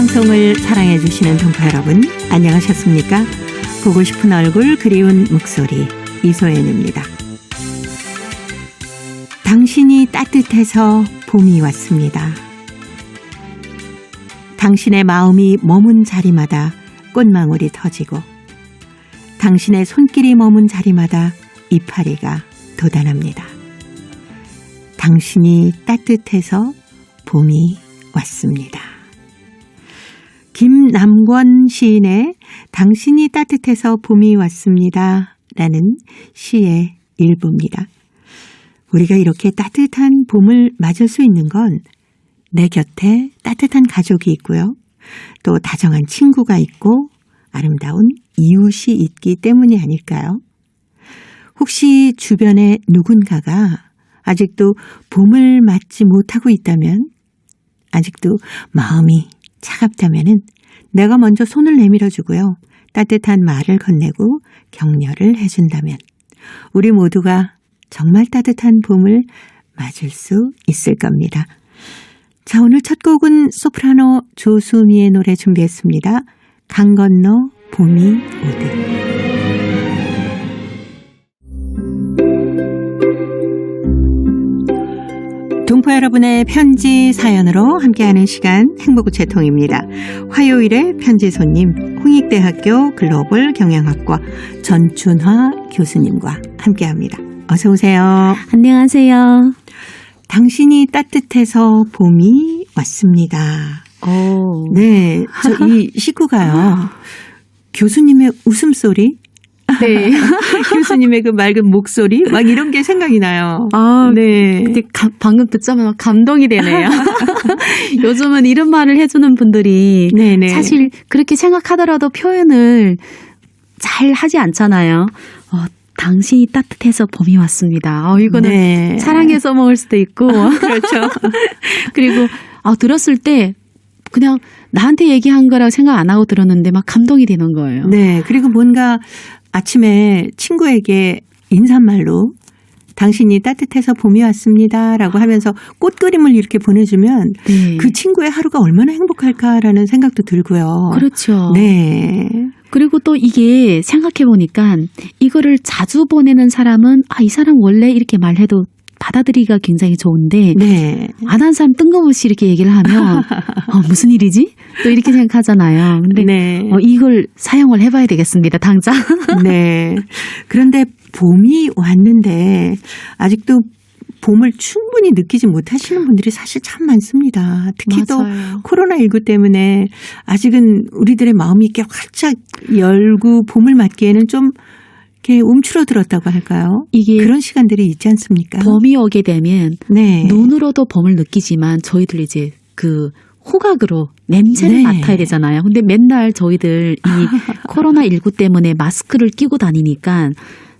방송을 사랑해 주시는 동포 여러분, 안녕하셨습니까? 보고 싶은 얼굴, 그리운 목소리, 이소연입니다. 당신이 따뜻해서 봄이 왔습니다. 당신의 마음이 머문 자리마다 꽃망울이 터지고 당신의 손길이 머문 자리마다 이파리가 돋아납니다. 당신이 따뜻해서 봄이 왔습니다. 김남권 시인의 당신이 따뜻해서 봄이 왔습니다 라는 시의 일부입니다. 우리가 이렇게 따뜻한 봄을 맞을 수 있는 건 내 곁에 따뜻한 가족이 있고요. 또 다정한 친구가 있고 아름다운 이웃이 있기 때문이 아닐까요? 혹시 주변에 누군가가 아직도 봄을 맞지 못하고 있다면, 아직도 마음이 차갑다면은 내가 먼저 손을 내밀어 주고요. 따뜻한 말을 건네고 격려를 해준다면 우리 모두가 정말 따뜻한 봄을 맞을 수 있을 겁니다. 자, 오늘 첫 곡은 소프라노 조수미의 노래 준비했습니다. 강 건너 봄이 오듯. 동포 여러분의 편지 사연으로 함께하는 시간 행복우체통입니다. 화요일에 편지 손님 홍익대학교 글로벌 경영학과 전춘화 교수님과 함께합니다. 어서 오세요. 안녕하세요. 당신이 따뜻해서 봄이 왔습니다. 오. 네, 저 이 식구가요. 교수님의 웃음소리, 네. 교수님의 그 맑은 목소리, 막 이런 게 생각이 나요. 아, 네. 근데 방금 듣자마자 감동이 되네요. 요즘은 이런 말을 해주는 분들이 네네. 사실 그렇게 생각하더라도 표현을 잘 하지 않잖아요. 당신이 따뜻해서 봄이 왔습니다. 이거는 네. 사랑해서 먹을 수도 있고. 그렇죠. 그리고 들었을 때 그냥 나한테 얘기한 거라고 생각 안 하고 들었는데 막 감동이 되는 거예요. 네. 그리고 뭔가 아침에 친구에게 인사말로 당신이 따뜻해서 봄이 왔습니다라고 하면서 꽃그림을 이렇게 보내주면 네. 그 친구의 하루가 얼마나 행복할까라는 생각도 들고요. 그렇죠. 네. 그리고 또 이게 생각해보니까 이거를 자주 보내는 사람은 이 사람 원래 이렇게 말해도 받아들이기가 굉장히 좋은데 네. 안 한 사람 뜬금없이 이렇게 얘기를 하면 무슨 일이지? 또 이렇게 생각하잖아요. 근데 네. 이걸 사용을 해봐야 되겠습니다. 당장. 네. 그런데 봄이 왔는데 아직도 봄을 충분히 느끼지 못하시는 분들이 사실 참 많습니다. 특히 맞아요. 또 코로나19 때문에 아직은 우리들의 마음이 이렇게 활짝 열고 봄을 맞기에는 좀 이렇게 움츠러들었다고 할까요? 이게 그런 시간들이 있지 않습니까? 봄이 오게 되면 네. 눈으로도 봄을 느끼지만 저희들 이제 그 후각으로 냄새를 네. 맡아야 되잖아요. 근데 맨날 저희들 이 코로나19 때문에 마스크를 끼고 다니니까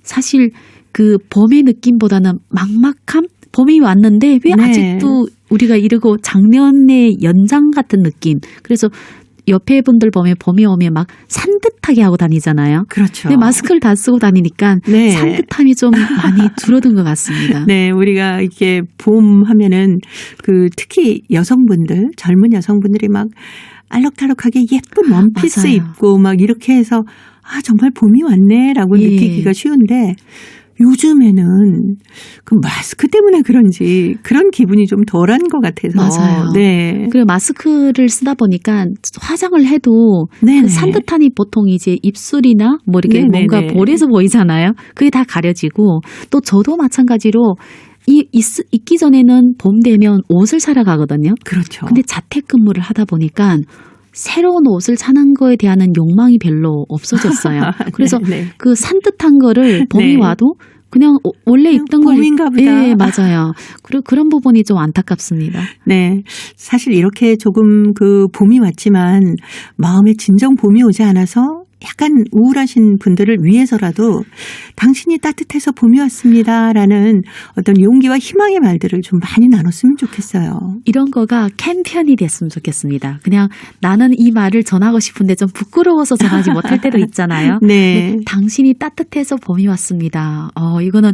사실 그 봄의 느낌보다는 막막함? 봄이 왔는데 왜 네. 아직도 우리가 이러고 작년의 연장 같은 느낌. 그래서 옆에 분들 보면 봄이 오면 막 산뜻하게 하고 다니잖아요. 그렇죠. 근데 마스크를 다 쓰고 다니니까 네. 산뜻함이 좀 많이 줄어든 것 같습니다. 네, 우리가 이렇게 봄 하면은 그 특히 여성분들, 젊은 여성분들이 막 알록달록하게 예쁜 원피스 맞아요. 입고 막 이렇게 해서 정말 봄이 왔네라고 예. 느끼기가 쉬운데 요즘에는 그 마스크 때문에 그런지 그런 기분이 좀 덜한 것 같아서. 맞아요. 네. 그리고 마스크를 쓰다 보니까 화장을 해도 네네. 그 산뜻함이 보통 이제 입술이나 뭐 이렇게 네네네. 뭔가 볼에서 보이잖아요. 그게 다 가려지고 또 저도 마찬가지로 있기 전에는 봄 되면 옷을 사러 가거든요. 그렇죠. 근데 자택근무를 하다 보니까 새로운 옷을 사는 거에 대한 욕망이 별로 없어졌어요. 그래서 네. 그 산뜻한 거를 봄이 네. 와도 그냥 원래 입던 걸 봄인가 보다. 예, 맞아요. 그리고 그런 부분이 좀 안타깝습니다. 네. 사실 이렇게 조금 그 봄이 왔지만 마음에 진정 봄이 오지 않아서 약간 우울하신 분들을 위해서라도 당신이 따뜻해서 봄이 왔습니다라는 어떤 용기와 희망의 말들을 좀 많이 나눴으면 좋겠어요. 이런 거가 캠페인이 됐으면 좋겠습니다. 그냥 나는 이 말을 전하고 싶은데 좀 부끄러워서 전하지 못할 때도 있잖아요. 네. 당신이 따뜻해서 봄이 왔습니다. 이거는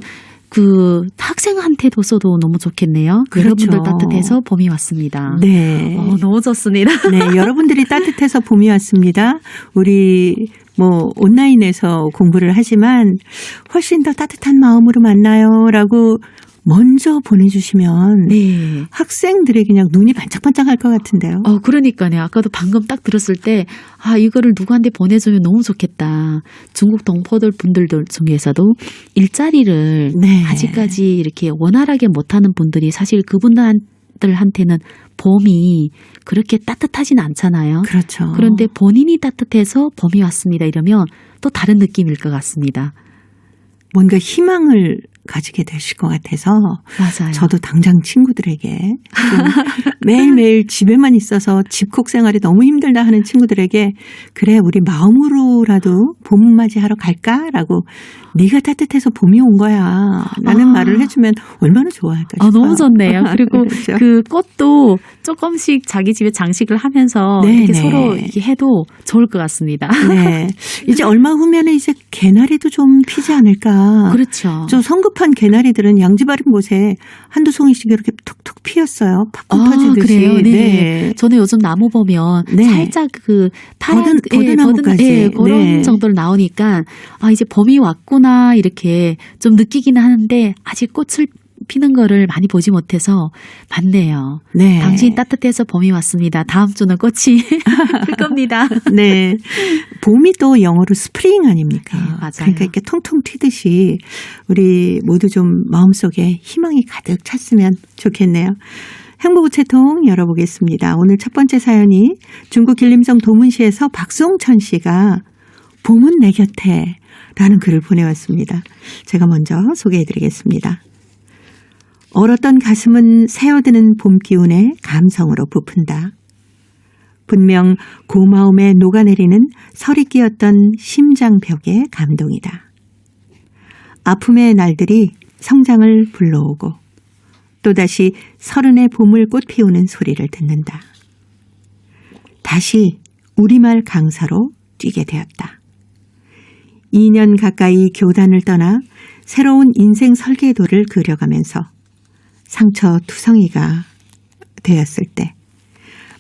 학생한테도 써도 너무 좋겠네요. 그렇죠. 여러분들 따뜻해서 봄이 왔습니다. 네. 너무 좋습니다. 네, 여러분들이 따뜻해서 봄이 왔습니다. 우리 온라인에서 공부를 하지만 훨씬 더 따뜻한 마음으로 만나요라고 먼저 보내주시면 네. 학생들의 그냥 눈이 반짝반짝할 것 같은데요. 그러니까요. 아까도 방금 딱 들었을 때, 이거를 누구한테 보내주면 너무 좋겠다. 중국 동포들 분들 중에서도 일자리를 네. 아직까지 이렇게 원활하게 못하는 분들이 사실 그분들한테는 봄이 그렇게 따뜻하진 않잖아요. 그렇죠. 그런데 본인이 따뜻해서 봄이 왔습니다. 이러면 또 다른 느낌일 것 같습니다. 뭔가 희망을 가지게 되실 것 같아서 맞아요. 저도 당장 친구들에게 좀 매일매일 집에만 있어서 집콕 생활이 너무 힘들다 하는 친구들에게 그래 우리 마음으로라도 봄 맞이하러 갈까라고 네가 따뜻해서 봄이 온 거야 라는 말을 해주면 얼마나 좋아할까 싶어요. 너무 좋네요. 그리고 그렇죠. 그 꽃도 조금씩 자기 집에 장식을 하면서 네네. 이렇게 서로 이렇게 해도 좋을 것 같습니다. 네, 이제 얼마 후면은 이제 개나리도 좀 피지 않을까. 그렇죠. 좀 성급한 개나리들은 양지바른 곳에 한두 송이씩 이렇게 툭툭 피었어요. 팝콘 터지듯이. 그래요? 네. 네. 저는 요즘 나무 보면 네. 살짝 그 파란 버드나무까지. 그런 네. 정도로 나오니까 이제 봄이 왔구나 이렇게 좀 느끼기는 하는데 아직 꽃을 피는 거를 많이 보지 못해서 맞네요. 네. 당신이 따뜻해서 봄이 왔습니다. 다음 주는 꽃이 필 겁니다. 네. 봄이 또 영어로 스프링 아닙니까? 네, 맞아요. 그러니까 이렇게 통통 튀듯이 우리 모두 좀 마음속에 희망이 가득 찼으면 좋겠네요. 행복우체통 열어보겠습니다. 오늘 첫 번째 사연이 중국 길림성 도문시에서 박송천 씨가 봄은 내 곁에 라는 글을 보내왔습니다. 제가 먼저 소개해드리겠습니다. 얼었던 가슴은 새어드는 봄 기운에 감성으로 부푼다. 분명 고마움에 녹아내리는 설이 끼었던 심장벽의 감동이다. 아픔의 날들이 성장을 불러오고 또다시 서른의 봄을 꽃피우는 소리를 듣는다. 다시 우리말 강사로 뛰게 되었다. 2년 가까이 교단을 떠나 새로운 인생 설계도를 그려가면서 상처투성이가 되었을 때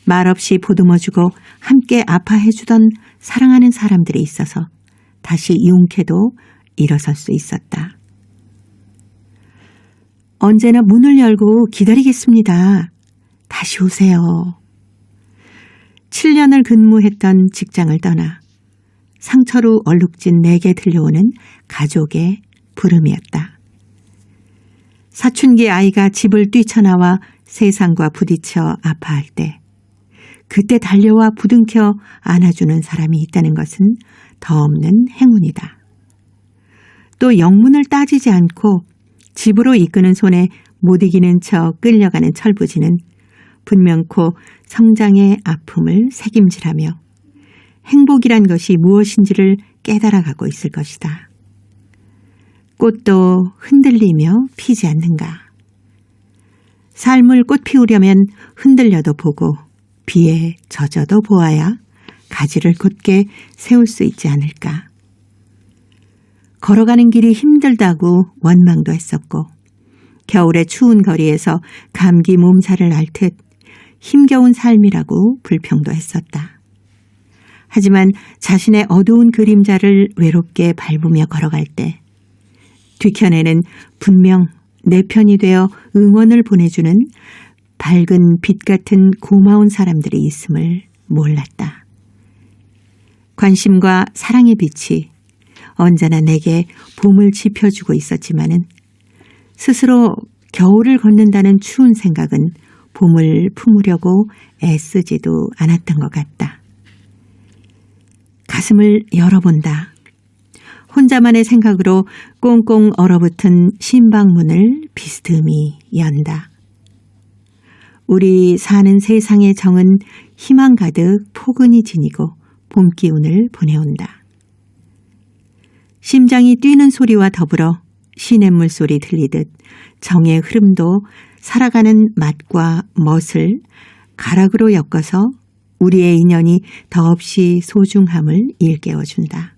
말없이 보듬어주고 함께 아파해주던 사랑하는 사람들이 있어서 다시 용케도 일어설 수 있었다. 언제나 문을 열고 기다리겠습니다. 다시 오세요. 7년을 근무했던 직장을 떠나 상처로 얼룩진 내게 들려오는 가족의 부름이었다. 사춘기 아이가 집을 뛰쳐나와 세상과 부딪혀 아파할 때 그때 달려와 부둥켜 안아주는 사람이 있다는 것은 더없는 행운이다. 또 영문을 따지지 않고 집으로 이끄는 손에 못 이기는 척 끌려가는 철부지는 분명코 성장의 아픔을 책임지라며 행복이란 것이 무엇인지를 깨달아가고 있을 것이다. 꽃도 흔들리며 피지 않는가. 삶을 꽃 피우려면 흔들려도 보고 비에 젖어도 보아야 가지를 곧게 세울 수 있지 않을까. 걸어가는 길이 힘들다고 원망도 했었고 겨울의 추운 거리에서 감기 몸살을 앓듯 힘겨운 삶이라고 불평도 했었다. 하지만 자신의 어두운 그림자를 외롭게 밟으며 걸어갈 때 뒤편에는 분명 내 편이 되어 응원을 보내주는 밝은 빛 같은 고마운 사람들이 있음을 몰랐다. 관심과 사랑의 빛이 언제나 내게 봄을 지펴주고 있었지만은 스스로 겨울을 걷는다는 추운 생각은 봄을 품으려고 애쓰지도 않았던 것 같다. 가슴을 열어본다. 혼자만의 생각으로 꽁꽁 얼어붙은 신방문을 비스듬히 연다. 우리 사는 세상의 정은 희망 가득 포근히 지니고 봄 기운을 보내온다. 심장이 뛰는 소리와 더불어 시냇물 소리 들리듯 정의 흐름도 살아가는 맛과 멋을 가락으로 엮어서 우리의 인연이 더없이 소중함을 일깨워준다.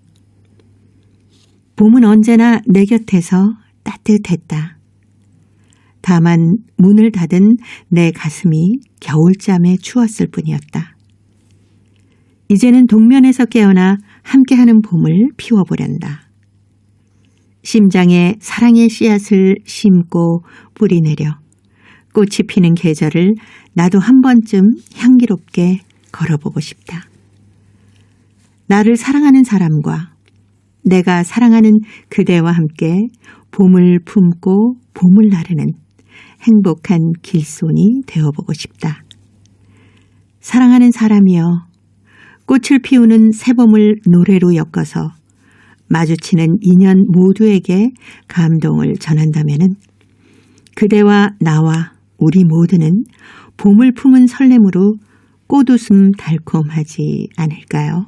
봄은 언제나 내 곁에서 따뜻했다. 다만 문을 닫은 내 가슴이 겨울잠에 추웠을 뿐이었다. 이제는 동면에서 깨어나 함께하는 봄을 피워보련다. 심장에 사랑의 씨앗을 심고 뿌리내려 꽃이 피는 계절을 나도 한 번쯤 향기롭게 걸어보고 싶다. 나를 사랑하는 사람과 내가 사랑하는 그대와 함께 봄을 품고 봄을 나르는 행복한 길손이 되어보고 싶다. 사랑하는 사람이여, 꽃을 피우는 새봄을 노래로 엮어서 마주치는 인연 모두에게 감동을 전한다면은 그대와 나와 우리 모두는 봄을 품은 설렘으로 꽃웃음 달콤하지 않을까요?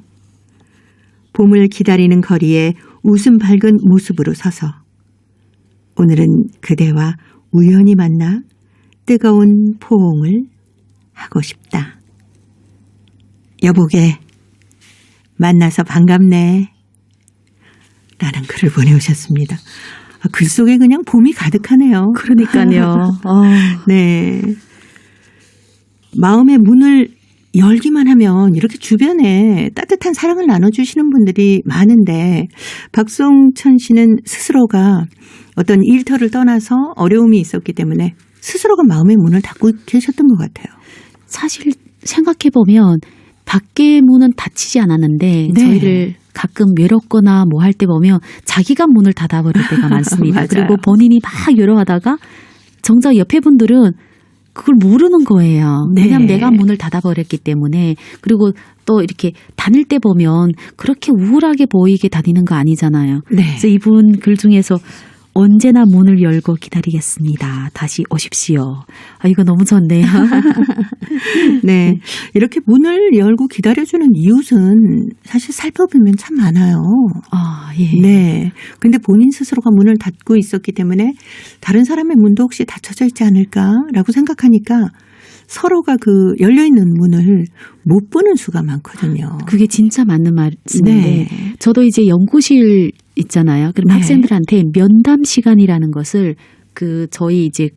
봄을 기다리는 거리에 웃음 밝은 모습으로 서서 오늘은 그대와 우연히 만나 뜨거운 포옹을 하고 싶다. 여보게, 만나서 반갑네. 라는 글을 보내오셨습니다. 글 속에 그냥 봄이 가득하네요. 그러니까요. 네. 마음의 문을 열기만 하면 이렇게 주변에 따뜻한 사랑을 나눠주시는 분들이 많은데 박송천 씨는 스스로가 어떤 일터를 떠나서 어려움이 있었기 때문에 스스로가 마음의 문을 닫고 계셨던 것 같아요. 사실 생각해보면 밖의 문은 닫히지 않았는데 네. 저희를 가끔 외롭거나 뭐 할 때 보면 자기가 문을 닫아버릴 때가 많습니다. 맞아요. 그리고 본인이 막 열어하다가 정작 옆에 분들은 그걸 모르는 거예요. 네. 왜냐하면 내가 문을 닫아버렸기 때문에. 그리고 또 이렇게 다닐 때 보면 그렇게 우울하게 보이게 다니는 거 아니잖아요. 네. 그래서 이분 글 중에서 언제나 문을 열고 기다리겠습니다. 다시 오십시오. 이거 너무 좋네요. 네. 이렇게 문을 열고 기다려주는 이웃은 사실 살펴보면 참 많아요. 예. 네. 근데 본인 스스로가 문을 닫고 있었기 때문에 다른 사람의 문도 혹시 닫혀져 있지 않을까라고 생각하니까 서로가 그 열려있는 문을 못 보는 수가 많거든요. 그게 진짜 맞는 말씀인데 네. 저도 이제 연구실 있잖아요. 그럼 네. 학생들한테 면담 시간이라는 것을 저희 이제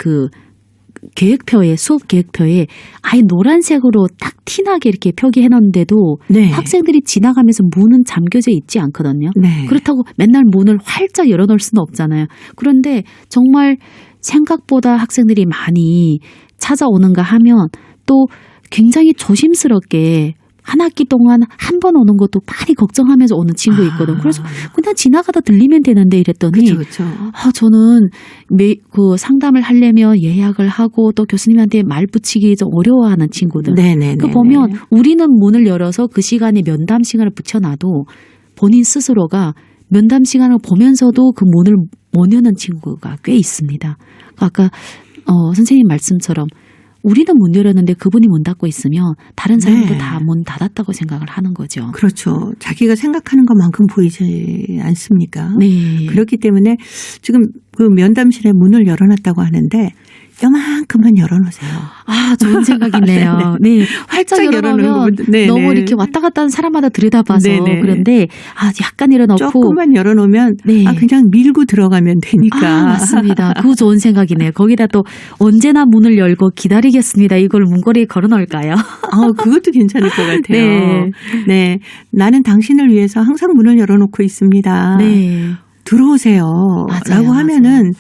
계획표에 수업 계획표에 아예 노란색으로 딱 티나게 이렇게 표기해 놓는데도 네. 학생들이 지나가면서 문은 잠겨져 있지 않거든요. 네. 그렇다고 맨날 문을 활짝 열어놓을 수는 없잖아요. 그런데 정말 생각보다 학생들이 많이 찾아오는가 하면 또 굉장히 조심스럽게 한 학기 동안 한 번 오는 것도 많이 걱정하면서 오는 친구 있거든. 그래서 그냥 지나가다 들리면 되는데 이랬더니 그렇죠. 저는 그 상담을 하려면 예약을 하고 또 교수님한테 말 붙이기 좀 어려워하는 친구들. 네네네. 그 보면 우리는 문을 열어서 그 시간에 면담 시간을 붙여놔도 본인 스스로가 면담 시간을 보면서도 그 문을 못 여는 친구가 꽤 있습니다. 아까 선생님 말씀처럼 우리는 문 열었는데 그분이 문 닫고 있으면 다른 사람도 네. 다 문 닫았다고 생각을 하는 거죠. 그렇죠. 자기가 생각하는 것만큼 보이지 않습니까? 네. 그렇기 때문에 지금 그 면담실에 문을 열어놨다고 하는데 요만큼만 열어놓으세요. 좋은 생각이네요. 네. 활짝 열어놓으면 열어놓는 거. 네, 너무 네. 이렇게 왔다 갔다 하는 사람마다 들여다봐서 네, 네. 그런데 약간 열어놓고 조금만 열어놓으면 네. 그냥 밀고 들어가면 되니까. 맞습니다. 그거 좋은 생각이네요. 거기다 또 언제나 문을 열고 기다리겠습니다. 이걸 문고리에 걸어놓을까요? 그것도 괜찮을 것 같아요. 네. 네. 나는 당신을 위해서 항상 문을 열어놓고 있습니다. 네. 들어오세요. 맞아요, 라고 하면은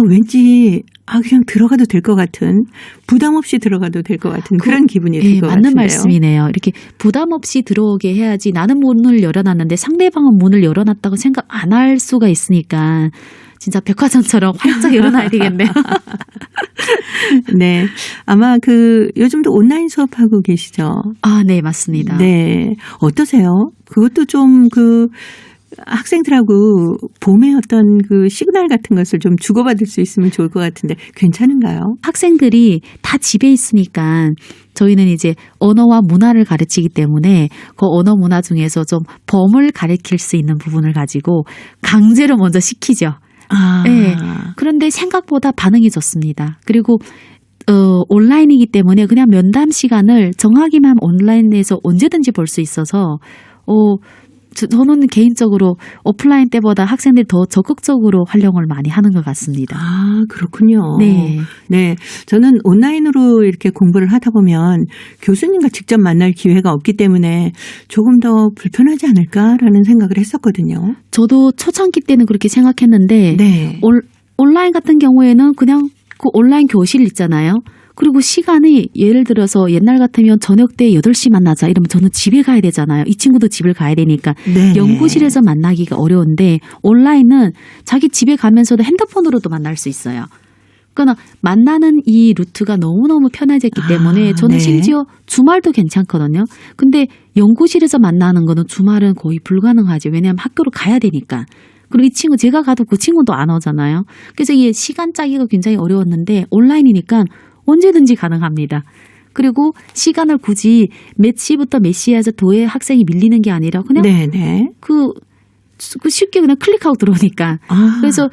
왠지 그냥 들어가도 될 것 같은, 부담 없이 들어가도 될 것 같은 그런 기분이 들 것 같은데요. 맞는 말씀이네요. 이렇게 부담 없이 들어오게 해야지 나는 문을 열어놨는데 상대방은 문을 열어놨다고 생각 안 할 수가 있으니까 진짜 백화점처럼 활짝 열어놔야 되겠네요. 네. 아마 요즘도 온라인 수업하고 계시죠? 네, 맞습니다. 네. 어떠세요? 그것도 좀 학생들하고 봄의 어떤 시그널 같은 것을 좀 주고받을 수 있으면 좋을 것 같은데 괜찮은가요? 학생들이 다 집에 있으니까 저희는 이제 언어와 문화를 가르치기 때문에 그 언어 문화 중에서 좀 봄을 가르칠 수 있는 부분을 가지고 강제로 먼저 시키죠. 네. 그런데 생각보다 반응이 좋습니다. 그리고 온라인이기 때문에 그냥 면담 시간을 정하기만 온라인에서 언제든지 볼 수 있어서 저는 개인적으로 오프라인 때보다 학생들이 더 적극적으로 활용을 많이 하는 것 같습니다. 아, 그렇군요. 네. 네. 저는 온라인으로 이렇게 공부를 하다 보면 교수님과 직접 만날 기회가 없기 때문에 조금 더 불편하지 않을까라는 생각을 했었거든요. 저도 초창기 때는 그렇게 생각했는데 네. 온라인 같은 경우에는 그냥 그 온라인 교실 있잖아요. 그리고 시간이 예를 들어서 옛날 같으면 저녁 때 8시 만나자 이러면 저는 집에 가야 되잖아요. 이 친구도 집을 가야 되니까 네. 연구실에서 만나기가 어려운데 온라인은 자기 집에 가면서도 핸드폰으로도 만날 수 있어요. 그러니까 만나는 이 루트가 너무너무 편해졌기 때문에 저는 네. 심지어 주말도 괜찮거든요. 근데 연구실에서 만나는 거는 주말은 거의 불가능하죠. 왜냐하면 학교로 가야 되니까. 그리고 이 친구 제가 가도 그 친구도 안 오잖아요. 그래서 이게 시간 짜기가 굉장히 어려웠는데 온라인이니까 언제든지 가능합니다. 그리고 시간을 굳이 몇 시부터 몇 시에서 도에 학생이 밀리는 게 아니라 그냥 네네. 그 쉽게 그냥 클릭하고 들어오니까. 아. 그래서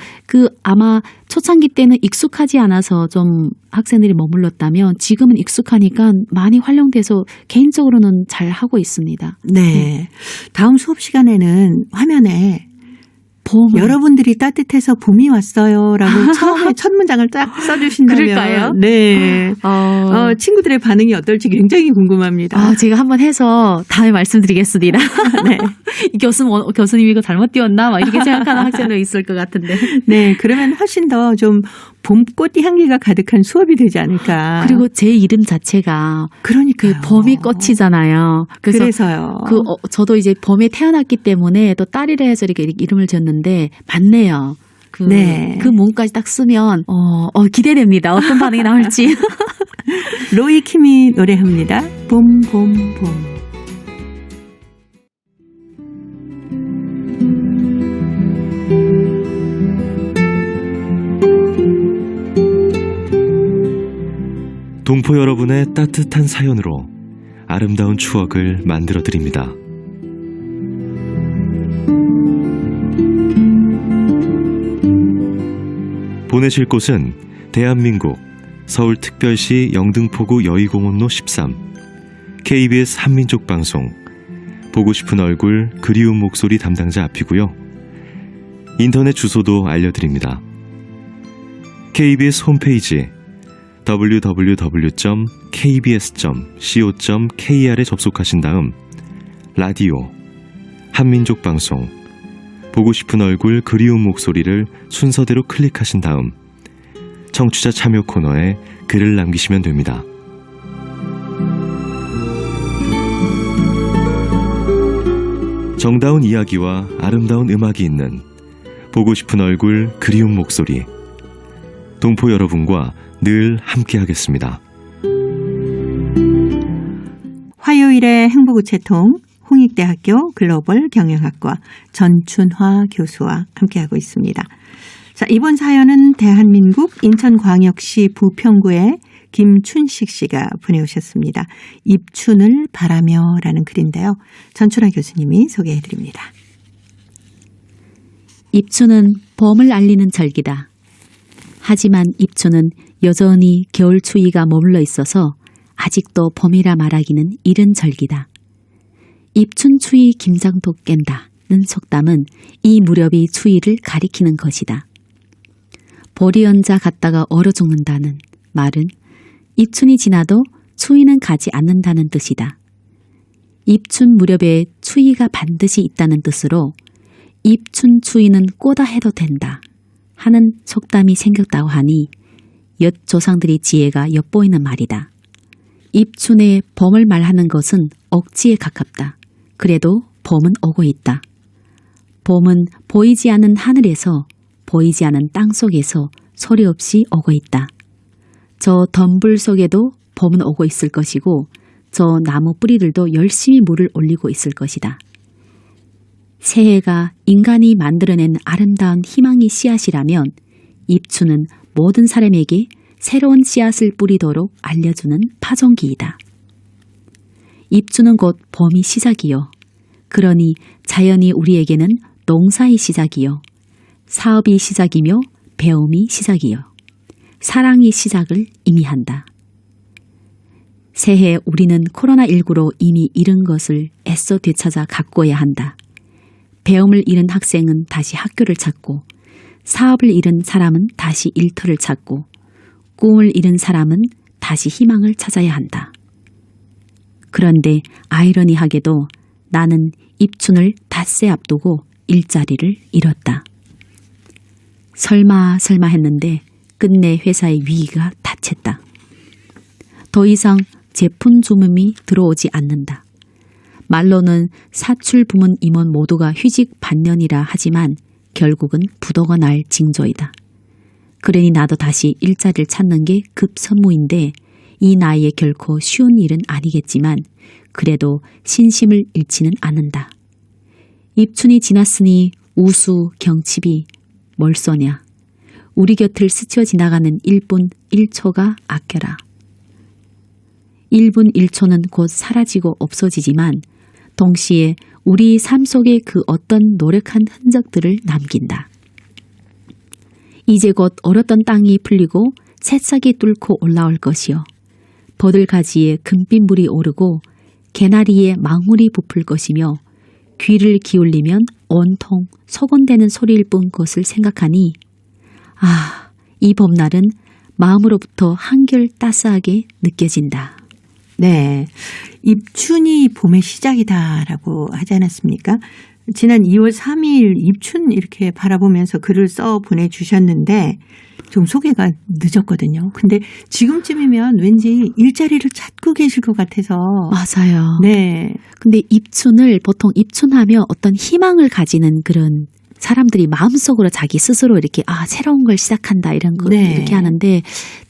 아마 초창기 때는 익숙하지 않아서 좀 학생들이 머물렀다면 지금은 익숙하니까 많이 활용돼서 개인적으로는 잘 하고 있습니다. 네. 다음 수업 시간에는 화면에 봄을. 여러분들이 따뜻해서 봄이 왔어요라고 처음에 첫 문장을 딱 써주신다면 그럴까요? 네. 친구들의 반응이 어떨지 굉장히 궁금합니다. 제가 한번 해서 다음에 말씀드리겠습니다. 네. 이 교수님이 이거 잘못 띄웠나? 막 이렇게 생각하는 학생도 있을 것 같은데. 네, 그러면 훨씬 더 좀 봄꽃 향기가 가득한 수업이 되지 않을까. 그리고 제 이름 자체가 그러니까요. 봄이 꽃이잖아요. 그래서요. 저도 이제 봄에 태어났기 때문에 또 딸이라 해서 이렇게 이름을 지었는데 맞네요. 네. 그 문까지 딱 쓰면 기대됩니다. 어떤 반응이 나올지. 로이 킴이 노래합니다. 봄, 봄, 봄. 동포 여러분의 따뜻한 사연으로 아름다운 추억을 만들어 드립니다. 보내실 곳은 대한민국 서울특별시 영등포구 여의공원로 13 KBS 한민족방송 보고 싶은 얼굴 그리운 목소리 담당자 앞이고요. 인터넷 주소도 알려드립니다. KBS 홈페이지 www.kbs.co.kr에 접속하신 다음 라디오, 한민족방송, 보고 싶은 얼굴 그리운 목소리를 순서대로 클릭하신 다음 청취자 참여 코너에 글을 남기시면 됩니다. 정다운 이야기와 아름다운 음악이 있는 보고 싶은 얼굴 그리운 목소리, 동포 여러분과 늘 함께하겠습니다. 화요일의 행복우체통 홍익대학교 글로벌 경영학과 전춘화 교수와 함께하고 있습니다. 자, 이번 사연은 대한민국 인천광역시 부평구의 김춘식 씨가 보내오셨습니다. 입춘을 바라며라는 글인데요. 전춘화 교수님이 소개해드립니다. 입춘은 봄을 알리는 절기다. 하지만 입춘은 여전히 겨울 추위가 머물러 있어서 아직도 봄이라 말하기는 이른 절기다. 입춘 추위 김장도 깬다는 속담은 이 무렵이 추위를 가리키는 것이다. 보리 연자 갔다가 얼어 죽는다는 말은 입춘이 지나도 추위는 가지 않는다는 뜻이다. 입춘 무렵에 추위가 반드시 있다는 뜻으로 입춘 추위는 꼬다 해도 된다 하는 속담이 생겼다고 하니 옛 조상들의 지혜가 엿보이는 말이다. 입춘에 봄을 말하는 것은 억지에 가깝다. 그래도 봄은 오고 있다. 봄은 보이지 않는 하늘에서 보이지 않는 땅 속에서 소리 없이 오고 있다. 저 덤불 속에도 봄은 오고 있을 것이고 저 나무 뿌리들도 열심히 물을 올리고 있을 것이다. 새해가 인간이 만들어낸 아름다운 희망의 씨앗이라면 입춘은 모든 사람에게 새로운 씨앗을 뿌리도록 알려주는 파종기이다. 입춘은 곧 봄이 시작이요. 그러니 자연이 우리에게는 농사의 시작이요. 사업이 시작이며 배움이 시작이요. 사랑의 시작을 의미한다. 새해 우리는 코로나19로 이미 잃은 것을 애써 되찾아 가꾸어야 한다. 배움을 잃은 학생은 다시 학교를 찾고, 사업을 잃은 사람은 다시 일터를 찾고, 꿈을 잃은 사람은 다시 희망을 찾아야 한다. 그런데 아이러니하게도 나는 입춘을 닷새 앞두고 일자리를 잃었다. 설마 했는데 끝내 회사의 위기가 닥쳤다. 더 이상 제품 주문이 들어오지 않는다. 말로는 사출 부문 임원 모두가 휴직 반년이라 하지만 결국은 부도가 날 징조이다. 그러니 나도 다시 일자리를 찾는 게 급선무인데 이 나이에 결코 쉬운 일은 아니겠지만 그래도 신심을 잃지는 않는다. 입춘이 지났으니 우수, 경칩이 뭘 쏘냐. 우리 곁을 스쳐 지나가는 1분 1초가 아껴라. 1분 1초는 곧 사라지고 없어지지만 동시에 우리 삶 속에 그 어떤 노력한 흔적들을 남긴다. 이제 곧 얼었던 땅이 풀리고 새싹이 뚫고 올라올 것이요. 버들가지에 금빛물이 오르고 개나리에 망울이 부풀 것이며 귀를 기울이면 온통 소곤대는 소리일 뿐 것을 생각하니 이 봄날은 마음으로부터 한결 따스하게 느껴진다. 네, 입춘이 봄의 시작이다라고 하지 않았습니까? 지난 2월 3일 입춘 이렇게 바라보면서 글을 써 보내주셨는데 좀 소개가 늦었거든요. 근데 지금쯤이면 왠지 일자리를 찾고 계실 것 같아서. 맞아요. 네. 근데 입춘을 보통 입춘하면 어떤 희망을 가지는 그런 사람들이 마음속으로 자기 스스로 이렇게 새로운 걸 시작한다 이런 거 네. 이렇게 하는데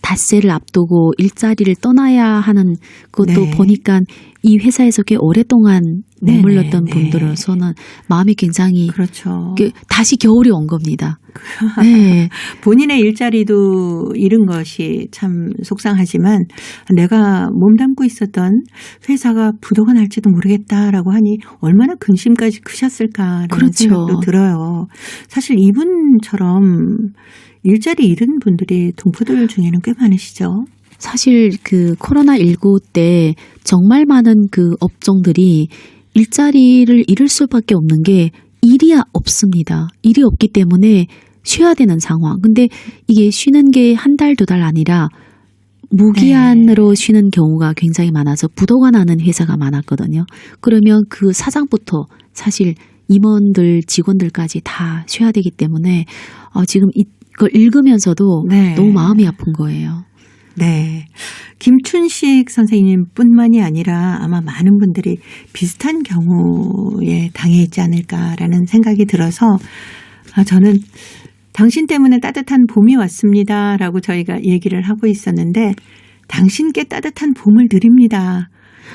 닷새를 앞두고 일자리를 떠나야 하는 것도 네. 보니까 이 회사에서 꽤 오랫동안 네, 머물렀던 네, 분들로서는 마음이 굉장히 그렇죠. 다시 겨울이 온 겁니다. 네. 본인의 일자리도 잃은 것이 참 속상하지만 내가 몸담고 있었던 회사가 부도가 날지도 모르겠다라고 하니 얼마나 근심까지 크셨을까라는 그렇죠. 생각도 들어요. 사실 이분처럼 일자리 잃은 분들이 동포들 중에는 꽤 많으시죠. 사실 그 코로나19 때 정말 많은 그 업종들이 일자리를 잃을 수밖에 없는 게 일이 없습니다. 일이 없기 때문에 쉬어야 되는 상황. 근데 이게 쉬는 게 한 달, 두 달 아니라 무기한으로 쉬는 경우가 굉장히 많아서 부도가 나는 회사가 많았거든요. 그러면 그 사장부터 사실 임원들, 직원들까지 다 쉬어야 되기 때문에 지금 이걸 읽으면서도 네. 너무 마음이 아픈 거예요. 네. 김춘식 선생님 뿐만이 아니라 아마 많은 분들이 비슷한 경우에 당해 있지 않을까라는 생각이 들어서 저는 당신 때문에 따뜻한 봄이 왔습니다라고 저희가 얘기를 하고 있었는데 당신께 따뜻한 봄을 드립니다.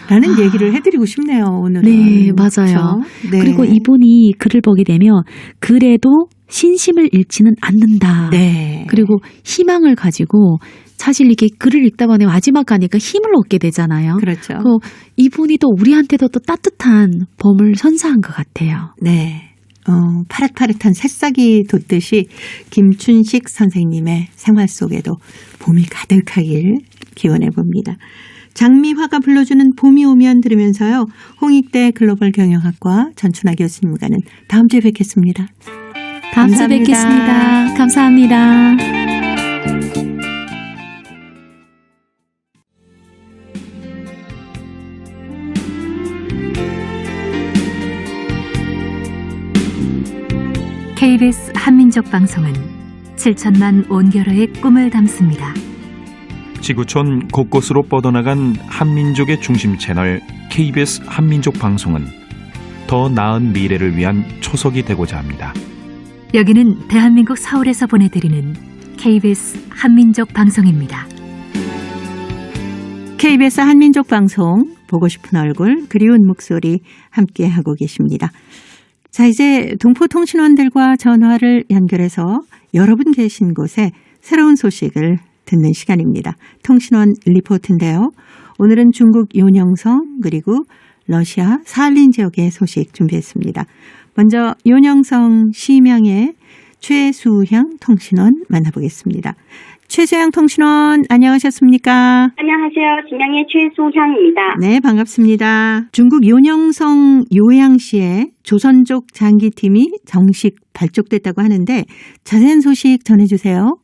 라는 얘기를 해드리고 싶네요, 오늘은. 네, 맞아요. 그렇죠? 네. 그리고 이분이 글을 보게 되면 그래도 신심을 잃지는 않는다. 네. 그리고 희망을 가지고 사실 이렇게 글을 읽다 보니 마지막 가니까 힘을 얻게 되잖아요. 그렇죠. 이분이 또 우리한테도 또 따뜻한 봄을 선사한 것 같아요. 네. 파릇파릇한 새싹이 돋듯이 김춘식 선생님의 생활 속에도 봄이 가득하길 기원해 봅니다. 장미화가 불러주는 봄이 오면 들으면서요. 홍익대 글로벌 경영학과 전춘아 교수님과는 다음 주에 뵙겠습니다. 다음 주에 감사합니다. 뵙겠습니다. 감사합니다. KBS 한민족 방송은 7천만 온결어의 꿈을 담습니다. 지구촌 곳곳으로 뻗어나간 한민족의 중심 채널 KBS 한민족 방송은 더 나은 미래를 위한 초석이 되고자 합니다. 여기는 대한민국 서울에서 보내드리는 KBS 한민족 방송입니다. KBS 한민족 방송 보고 싶은 얼굴 그리운 목소리 함께하고 계십니다. 자, 이제 동포통신원들과 전화를 연결해서 여러분 계신 곳에 새로운 소식을 듣는 시간입니다. 통신원 리포트인데요. 오늘은 중국 요녕성 그리고 러시아 사할린 지역의 소식 준비했습니다. 먼저 요녕성 시명의 최수향 통신원 만나보겠습니다. 최수향 통신원 안녕하셨습니까? 안녕하세요. 진양의 최수향입니다. 네, 반갑습니다. 중국 요녕성 요양시에 조선족 장기팀이 정식 발족됐다고 하는데 자세한 소식 전해주세요.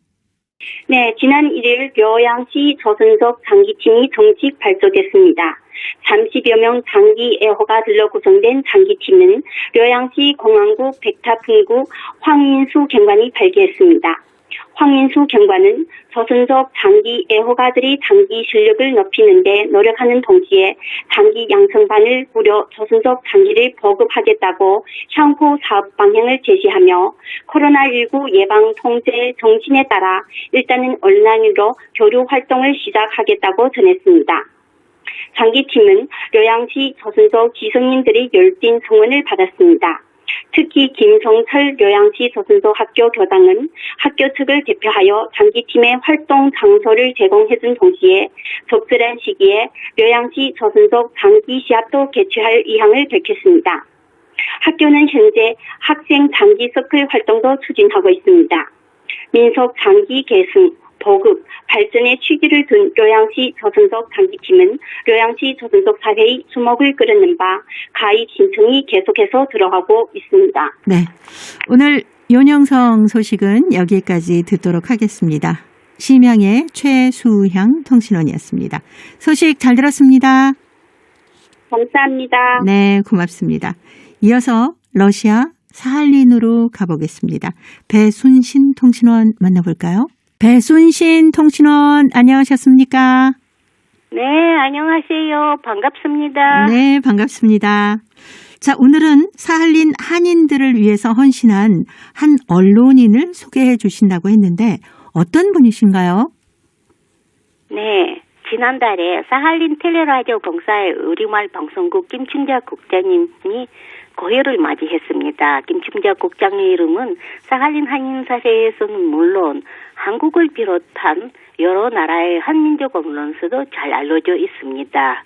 네, 지난 1일 려양시 조선족 장기팀이 정식 발족됐습니다. 30여 명 장기 애호가들로 구성된 장기팀은 려양시 공안국 백타풍구 황인수 경관이 발기했습니다. 황인수 경관은 조선족 장기 애호가들이 장기 실력을 높이는 데 노력하는 동시에 장기 양성반을 꾸려 조선족 장기를 보급하겠다고 향후 사업 방향을 제시하며 코로나19 예방 통제 정신에 따라 일단은 온라인으로 교류 활동을 시작하겠다고 전했습니다. 장기팀은 려양시 조선족 지성인들의 열띤 성원을 받았습니다. 특히 김성철 려양시 조선족 학교 교당은 학교 측을 대표하여 장기팀의 활동 장소를 제공해준 동시에 적절한 시기에 려양시 조선족 장기 시합도 개최할 의향을 밝혔습니다. 학교는 현재 학생 장기 서클 활동도 추진하고 있습니다. 민속 장기 계승, 보급, 발전의 취지를 둔 려양시 조선족 장기팀은 려양시 조선족 사회의 주목을 끌었는 바 가입 신청이 계속해서 들어가고 있습니다. 네, 오늘 요녕성 소식은 여기까지 듣도록 하겠습니다. 심양의 최수향 통신원이었습니다. 소식 잘 들었습니다. 감사합니다. 네, 고맙습니다. 이어서 러시아 사할린으로 가보겠습니다. 배순신 통신원 만나볼까요? 배순신 통신원 안녕하셨습니까? 네, 안녕하세요. 반갑습니다. 네, 반갑습니다. 자, 오늘은 사할린 한인들을 위해서 헌신한 한 언론인을 소개해 주신다고 했는데 어떤 분이신가요? 네, 지난달에 사할린 텔레라디오 공사의 우리말 방송국 김춘자 국장님이 고혈을 맞이했습니다. 김춘자 국장의 이름은 사할린 한인 사회에서는 물론 한국을 비롯한 여러 나라의 한민족 언론에서도 잘 알려져 있습니다.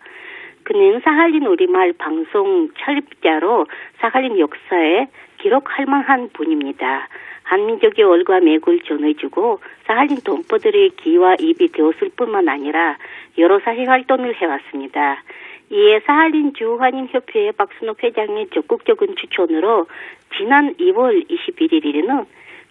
그는 사할린 우리말 방송 창립자로 사할린 역사에 기록할 만한 분입니다. 한민족의 얼과 맥을 전해주고 사할린 동포들의 귀와 입이 되었을 뿐만 아니라 여러 사회 활동을 해왔습니다. 이에 사할린 주한인협회의 박순옥 회장의 적극적인 추천으로 지난 2월 21일에는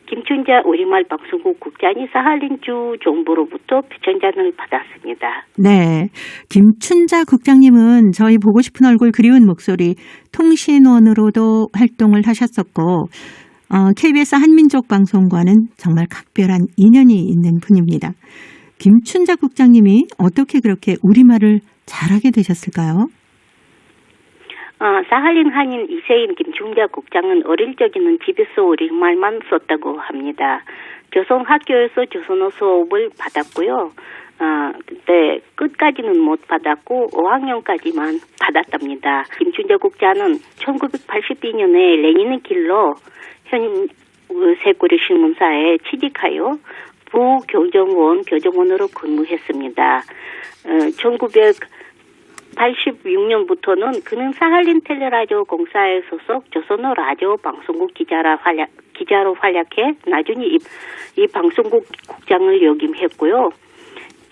김춘자 우리말 방송국 국장이 사할린 주 정부로부터 표창장을 받았습니다. 네, 김춘자 국장님은 저희 보고 싶은 얼굴 그리운 목소리 통신원으로도 활동을 하셨었고 KBS 한민족 방송과는 정말 각별한 인연이 있는 분입니다. 김춘자 국장님이 어떻게 그렇게 우리말을 잘하게 되셨을까요? 사할린 한인 이세인 김춘자 국장은 어릴 적에는 집에서 우리말만 썼다고 합니다. 조선 학교에서 조선어 수업을 받았고요. 그때 끝까지는 못 받았고 5학년까지만 받았답니다. 김춘자 국장은 1982년에 레닌의 길로 현 새꼬리 신문사에 취직하여 부교정원 교정원으로 근무했습니다. 1986년부터는 그는 사할린 텔레라디오 공사에 소속 조선어 라디오 방송국 기자로 활약해 나중에 이 방송국 국장을 역임했고요.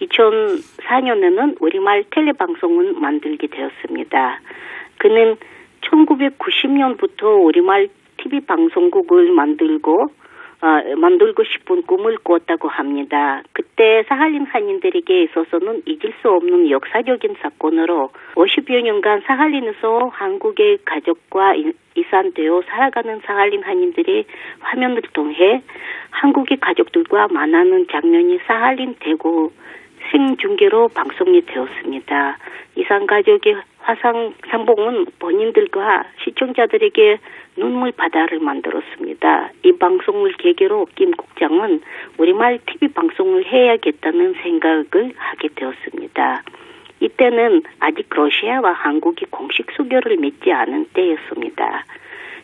2004년에는 우리말 텔레방송을 만들게 되었습니다. 그는 1990년부터 우리말 TV 방송국을 만들고 싶은 꿈을 꾸었다고 합니다. 그때 사할린 한인들에게 있어서는 잊을 수 없는 역사적인 사건으로 50여 년간 사할린에서 한국의 가족과 이산되어 살아가는 사할린 한인들의 화면을 통해 한국의 가족들과 만나는 장면이 사할린 대구 생중계로 방송이 되었습니다. 이산가족의 화상 상봉은 본인들과 시청자들에게 눈물 바다를 만들었습니다. 이 방송을 계기로 김 국장은 우리말 TV 방송을 해야겠다는 생각을 하게 되었습니다. 이때는 아직 러시아와 한국이 공식 수교를 맺지 않은 때였습니다.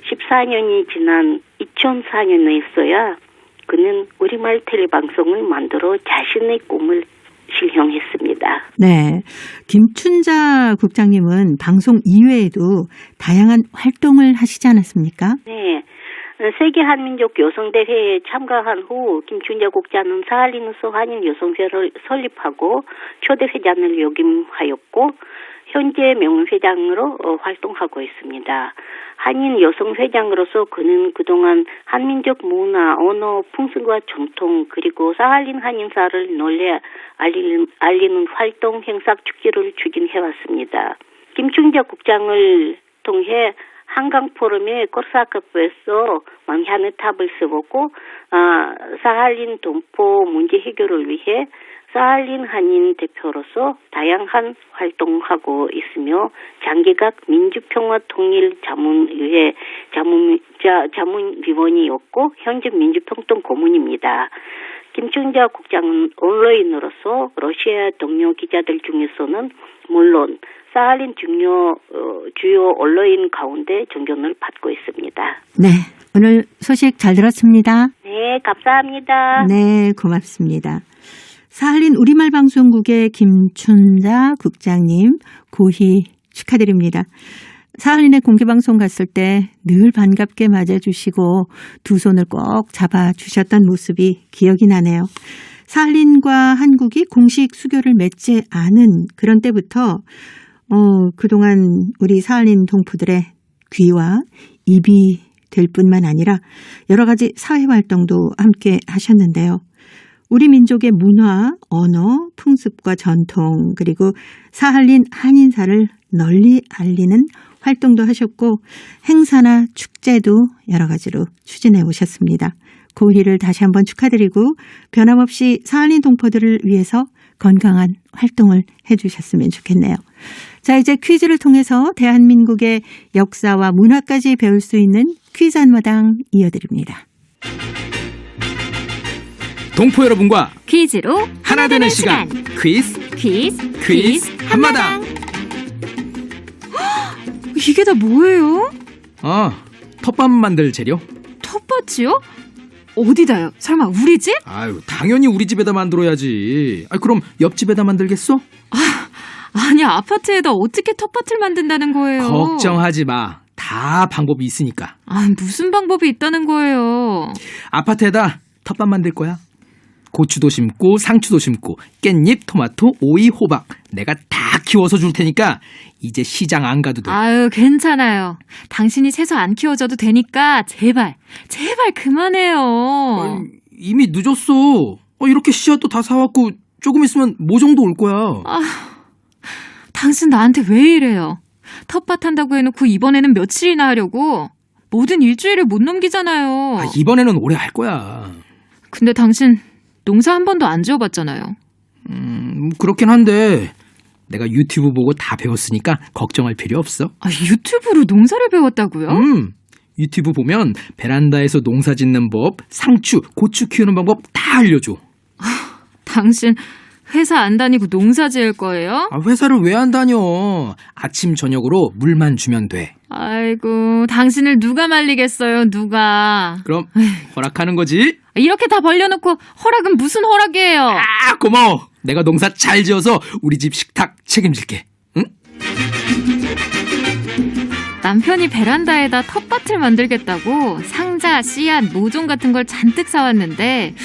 14년이 지난 2004년에서야 그는 우리말 텔레방송을 만들어 자신의 꿈을 실현했습니다. 네, 김춘자 국장님은 방송 이외에도 다양한 활동을 하시지 않았습니까? 네, 세계 한민족 여성대회에 참가한 후 김춘자 국장은 사할린우스 한인 여성회를 설립하고 초대 회장을 역임하였고 현재 명예회장으로 활동하고 있습니다. 한인 여성회장으로서 그는 그동안 한민족 문화, 언어, 풍습과 전통 그리고 사할린 한인사를 널리 알리는 활동, 행사, 축제를 추진해왔습니다. 김춘자 국장을 통해 한강 포럼에 코르사카프에서 망향의 탑을 세웠고 사할린 동포 문제 해결을 위해 사할린 한인 대표로서 다양한 활동하고 있으며 장기각 민주평화통일자문위회 자문위원이었고 현재 민주평통 고문입니다. 김춘자 국장은 온라인으로서 러시아 동료 기자들 중에서는 물론 사할린 주요 언론인 가운데 존경을 받고 있습니다. 네, 오늘 소식 잘 들었습니다. 네, 감사합니다. 네, 고맙습니다. 사할린 우리말 방송국의 김춘자 국장님 고희 축하드립니다. 사할린의 공개방송 갔을 때 늘 반갑게 맞아주시고 두 손을 꼭 잡아주셨던 모습이 기억이 나네요. 사할린과 한국이 공식 수교를 맺지 않은 그런 때부터 그동안 우리 사할린 동포들의 귀와 입이 될 뿐만 아니라 여러 가지 사회활동도 함께 하셨는데요. 우리 민족의 문화, 언어, 풍습과 전통 그리고 사할린 한인사를 널리 알리는 활동도 하셨고 행사나 축제도 여러 가지로 추진해 오셨습니다. 고희를 다시 한번 축하드리고 변함없이 사할린 동포들을 위해서 건강한 활동을 해주셨으면 좋겠네요. 자, 이제 퀴즈를 통해서 대한민국의 역사와 문화까지 배울 수 있는 퀴즈 한마당 이어드립니다. 동포 여러분과 퀴즈로 하나 되는 시간 퀴즈 한마당. 이게 다 뭐예요? 텃밥 만들 재료? 텃밭이요? 어디다요? 설마 우리 집? 아유, 당연히 우리 집에다 만들어야지. 그럼 옆집에다 만들겠어? 아니, 아파트에다 어떻게 텃밭을 만든다는 거예요? 걱정하지 마. 다 방법이 있으니까. 무슨 방법이 있다는 거예요? 아파트에다 텃밭 만들 거야. 고추도 심고 상추도 심고 깻잎, 토마토, 오이, 호박 내가 다 키워서 줄 테니까 이제 시장 안 가도 돼. 아유, 괜찮아요. 당신이 채소 안 키워줘도 되니까 제발 그만해요. 이미 늦었어. 이렇게 씨앗도 다 사왔고 조금 있으면 모종도 올 거야. 당신 나한테 왜 이래요? 텃밭 한다고 해놓고 이번에는 며칠이나 하려고? 뭐든 일주일을 못 넘기잖아요. 이번에는 오래 할 거야. 근데 당신 농사 한 번도 안 지어봤잖아요. 그렇긴 한데 내가 유튜브 보고 다 배웠으니까 걱정할 필요 없어. 유튜브로 농사를 배웠다고요? 유튜브 보면 베란다에서 농사 짓는 법, 상추, 고추 키우는 방법 다 알려줘. 당신 회사 안 다니고 농사 지을 거예요? 회사를 왜 안 다녀? 아침 저녁으로 물만 주면 돼. 아이고, 당신을 누가 말리겠어요, 누가. 그럼 허락하는 거지? 이렇게 다 벌려놓고 허락은 무슨 허락이에요? 고마워. 내가 농사 잘 지어서 우리 집 식탁 책임질게. 응? 남편이 베란다에다 텃밭을 만들겠다고 상자, 씨앗, 모종 같은 걸 잔뜩 사왔는데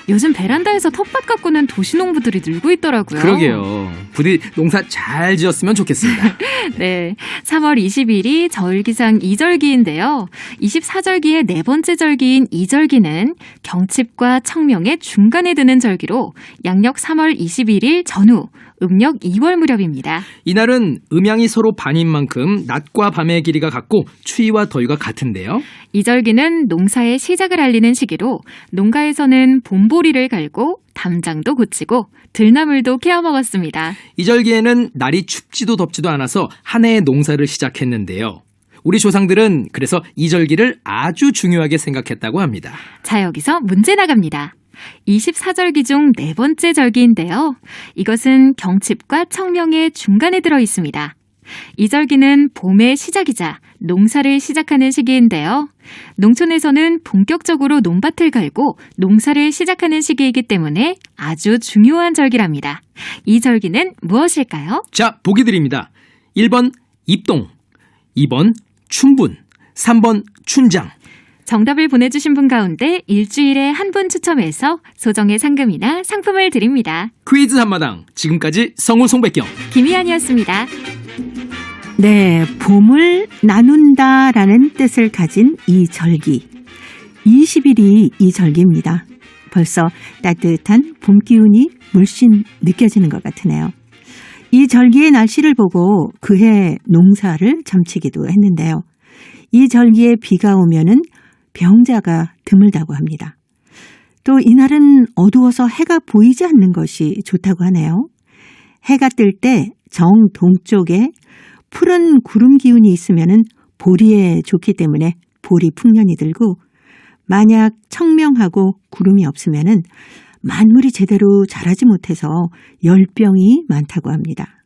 요즘 베란다에서 텃밭 가꾸는 도시농부들이 늘고 있더라고요. 그러게요. 부디 농사 잘 지었으면 좋겠습니다. 네, 3월 20일이 저일기상 이절기인데요. 24절기의 네 번째 절기인 이절기는 경칩과 청명의 중간에 드는 절기로 양력 3월 21일 전후, 음력 2월 무렵입니다. 이날은 음양이 서로 반인 만큼 낮과 밤의 길이가 같고 추위와 더위가 같은데요. 이절기는 농사의 시작을 알리는 시기로 농가에서는 봄보리를 갈고 담장도 고치고 들나물도 캐어 먹었습니다. 이절기에는 날이 춥지도 덥지도 않아서 한 해의 농사를 시작했는데요. 우리 조상들은 그래서 이절기를 아주 중요하게 생각했다고 합니다. 자, 여기서 문제 나갑니다. 24절기 중 네 번째 절기인데요. 이것은 경칩과 청명의 중간에 들어 있습니다. 이 절기는 봄의 시작이자 농사를 시작하는 시기인데요. 농촌에서는 본격적으로 논밭을 갈고 농사를 시작하는 시기이기 때문에 아주 중요한 절기랍니다. 이 절기는 무엇일까요? 자, 보기 드립니다. 1번 입동, 2번 춘분, 3번 춘장. 정답을 보내주신 분 가운데 일주일에 한 분 추첨해서 소정의 상금이나 상품을 드립니다. 퀴즈 한마당 지금까지 성우 송백경 김희안이었습니다. 네, 봄을 나눈다라는 뜻을 가진 이 절기. 20일이 이 절기입니다. 벌써 따뜻한 봄 기운이 물씬 느껴지는 것 같으네요. 이 절기의 날씨를 보고 그해 농사를 점치기도 했는데요. 이 절기에 비가 오면은 병자가 드물다고 합니다. 또 이날은 어두워서 해가 보이지 않는 것이 좋다고 하네요. 해가 뜰 때 정동쪽에 푸른 구름 기운이 있으면은 보리에 좋기 때문에 보리 풍년이 들고, 만약 청명하고 구름이 없으면은 만물이 제대로 자라지 못해서 열병이 많다고 합니다.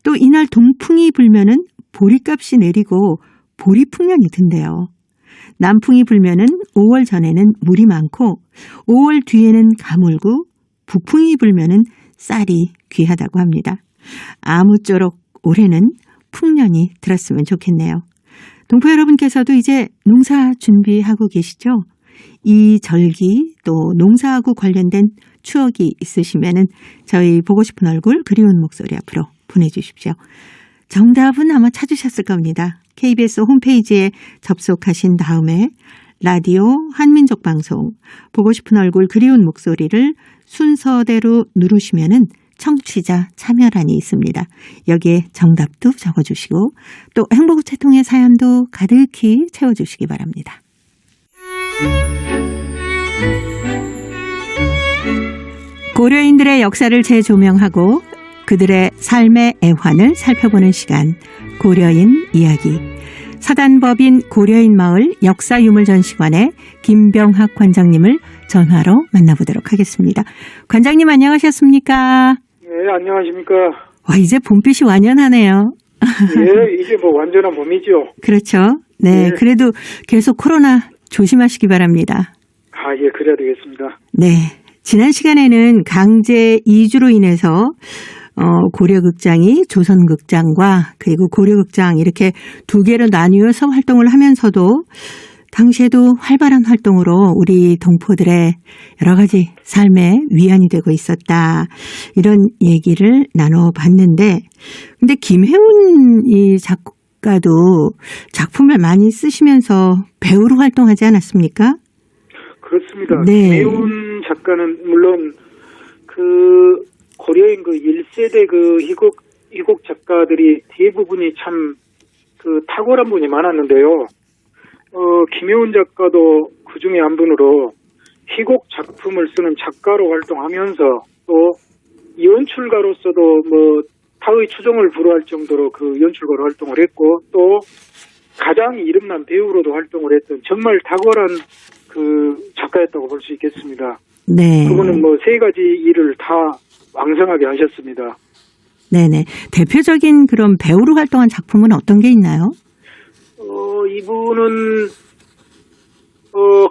또 이날 동풍이 불면은 보리값이 내리고 보리 풍년이 든대요. 남풍이 불면은 5월 전에는 물이 많고 5월 뒤에는 가물고, 북풍이 불면은 쌀이 귀하다고 합니다. 아무쪼록 올해는 풍년이 들었으면 좋겠네요. 동포 여러분께서도 이제 농사 준비하고 계시죠? 이 절기 또 농사하고 관련된 추억이 있으시면은 저희 보고 싶은 얼굴 그리운 목소리 앞으로 보내주십시오. 정답은 아마 찾으셨을 겁니다. KBS 홈페이지에 접속하신 다음에 라디오 한민족 방송 보고 싶은 얼굴 그리운 목소리를 순서대로 누르시면은 청취자 참여란이 있습니다. 여기에 정답도 적어주시고 또 행복우체통의 사연도 가득히 채워주시기 바랍니다. 고려인들의 역사를 재조명하고 그들의 삶의 애환을 살펴보는 시간, 고려인 이야기. 사단법인 고려인 마을 역사유물전시관의 김병학 관장님을 전화로 만나보도록 하겠습니다. 관장님 안녕하셨습니까? 네, 안녕하십니까. 와, 이제 봄빛이 완연하네요. 예, 이제 뭐 완전한 봄이죠. 그렇죠. 네, 네. 그래도 계속 코로나 조심하시기 바랍니다. 아, 예, 그래야 되겠습니다. 네. 지난 시간에는 강제 이주로 인해서 고려극장이 조선극장과 그리고 고려극장 이렇게 두 개로 나뉘어서 활동을 하면서도 당시에도 활발한 활동으로 우리 동포들의 여러 가지 삶에 위안이 되고 있었다. 이런 얘기를 나눠봤는데, 근데 김혜운 이 작가도 작품을 많이 쓰시면서 배우로 활동하지 않았습니까? 그렇습니다. 네. 김혜운 작가는 물론 그 고려인 그 1세대 그 희곡 작가들이 대부분이 참 그 탁월한 분이 많았는데요. 김혜운 작가도 그 중에 한 분으로 희곡 작품을 쓰는 작가로 활동하면서 또 연출가로서도 뭐 타의 추종을 불허할 정도로 그 연출가로 활동을 했고, 또 가장 이름난 배우로도 활동을 했던 정말 탁월한 그 작가였다고 볼 수 있겠습니다. 네. 그분은 뭐 세 가지 일을 다 왕성하게 하셨습니다. 네네. 대표적인 그런 배우로 활동한 작품은 어떤 게 있나요? 이분은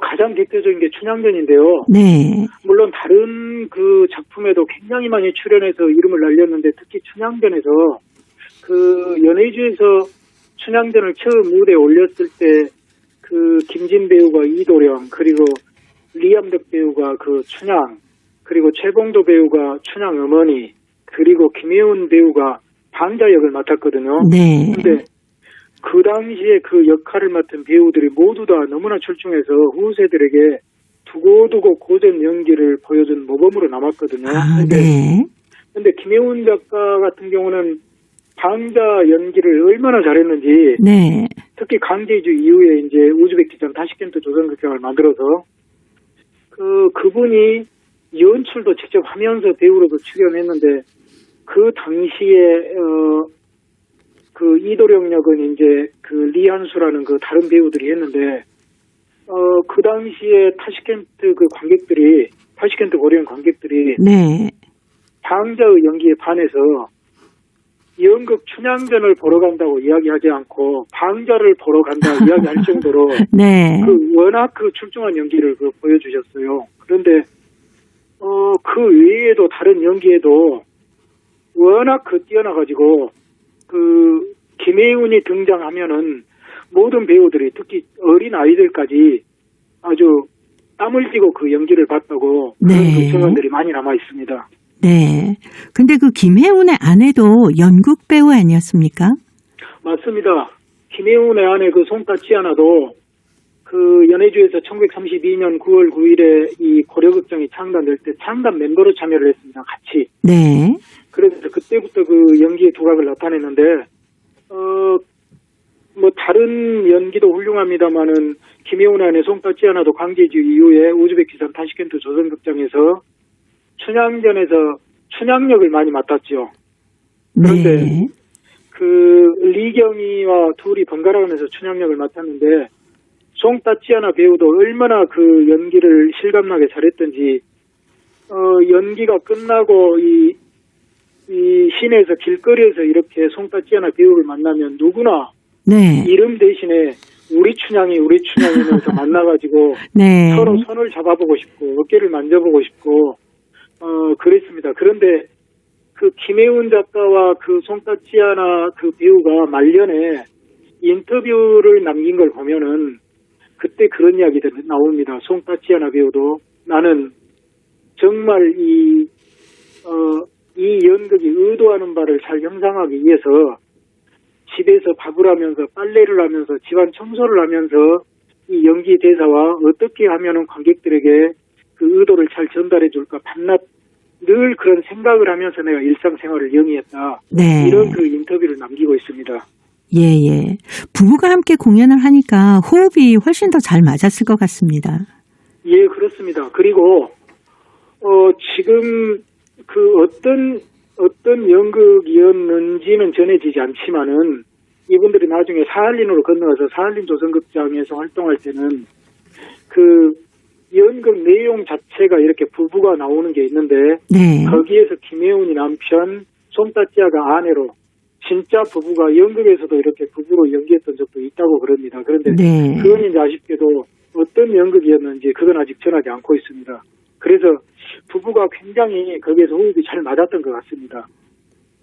가장 대표적인 게 춘향전인데요. 네. 물론 다른 그 작품에도 굉장히 많이 출연해서 이름을 날렸는데, 특히 춘향전에서 그 연예주에서 춘향전을 처음 무대에 올렸을 때 그 김진 배우가 이도령, 그리고 리암덕 배우가 그 춘향, 그리고 최봉도 배우가 춘향 어머니, 그리고 김혜운 배우가 방자 역을 맡았거든요. 네. 근데 그 당시에 그 역할을 맡은 배우들이 모두 다 너무나 출중해서 후세들에게 두고두고 고전 연기를 보여준 모범으로 남았거든요. 아, 네. 근데 김혜운 작가 같은 경우는 방자 연기를 얼마나 잘했는지, 네. 특히 강제이주 이후에 이제 우즈베키스탄 타시켄트 조선극장을 만들어서 그분이 연출도 직접 하면서 배우로도 출연했는데, 그 당시에 그 이도령 역은 이제 그 리한수라는 그 다른 배우들이 했는데, 그 당시에 타시켄트 그 관객들이, 타시켄트 고려인 관객들이 네. 방자의 연기에 반해서 연극 춘향전을 보러 간다고 이야기하지 않고 방자를 보러 간다고 이야기할 정도로 네. 워낙 그 출중한 연기를 보여주셨어요. 그런데 그 외에도 다른 연기에도 워낙 뛰어나가지고 그 김혜운이 등장하면은 모든 배우들이, 특히 어린 아이들까지 아주 땀을 쥐고 그 연기를 봤다고 네. 그런 그 증언들이 많이 남아 있습니다. 네. 근데 그 김혜운의 아내도 연극 배우 아니었습니까? 맞습니다. 김혜운의 아내 그 송따지아나도 그 연해주에서 1932년 9월 9일에 이 고려극장이 창단될 때 창단 멤버로 참여를 했습니다. 같이. 네. 그래서 그때부터 그 연기의 두각을 나타냈는데 뭐 다른 연기도 훌륭합니다만은 김혜운의 아내 송따지아나도 광제지 이후에 우즈베키스탄 타시켄트 조선극장에서 춘향전에서 춘향역을 많이 맡았죠. 그런데 네. 그 리경이와 둘이 번갈아가면서 춘향역을 맡았는데 송따지아나 배우도 얼마나 그 연기를 실감나게 잘했던지 연기가 끝나고 이 시내에서 길거리에서 이렇게 송따지아나 배우를 만나면 누구나 네. 이름 대신에 우리 춘향이 하면서 만나가지고 네. 서로 손을 잡아보고 싶고 어깨를 만져보고 싶고 그랬습니다. 그런데 그 김혜운 작가와 그 송따지아나 그 배우가 말년에 인터뷰를 남긴 걸 보면은 그때 그런 이야기들이 나옵니다. 송따지아나 배우도 나는 정말 이 연극이 의도하는 바를 잘 형상하기 위해서 집에서 밥을 하면서 빨래를 하면서 집안 청소를 하면서 이 연기 대사와 어떻게 하면은 관객들에게 그 의도를 잘 전달해 줄까 밤낮 늘 그런 생각을 하면서 내가 일상생활을 영위했다. 네. 이런 그 인터뷰를 남기고 있습니다. 예. 부부가 함께 공연을 하니까 호흡이 훨씬 더 잘 맞았을 것 같습니다. 예, 그렇습니다. 그리고 지금 그 어떤 연극이었는지는 전해지지 않지만은 이분들이 나중에 사할린으로 건너가서 사할린 조선극장에서 활동할 때는 그 연극 내용 자체가 이렇게 부부가 나오는 게 있는데 네. 거기에서 김혜운이 남편, 송따지아가 아내로 진짜 부부가 연극에서도 이렇게 부부로 연기했던 적도 있다고 그럽니다. 그런데 네. 그건 이제 아쉽게도 어떤 연극이었는지 그건 아직 전하지 않고 있습니다. 그래서 부부가 굉장히 거기에서 호흡이 잘 맞았던 것 같습니다.